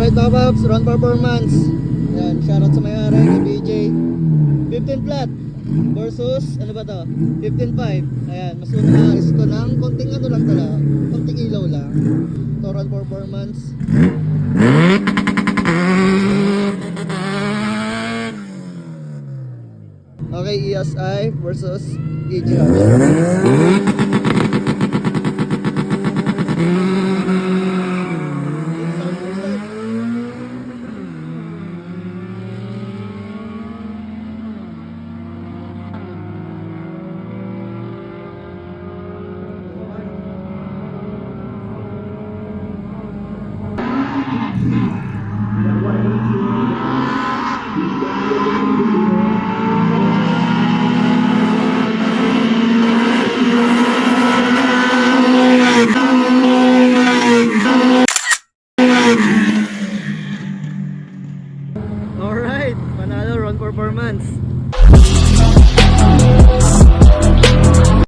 Alright mga paps, run performance. Ayan, shoutout sa may-ari ni BJ. 15 flat versus, ano ba to? 15.5. Ayan, mas mataas ito ng konting ano lang tala. Konting ilaw lang. Ito run performance. Okay, ESI versus EGR. Alright, panalo run performance.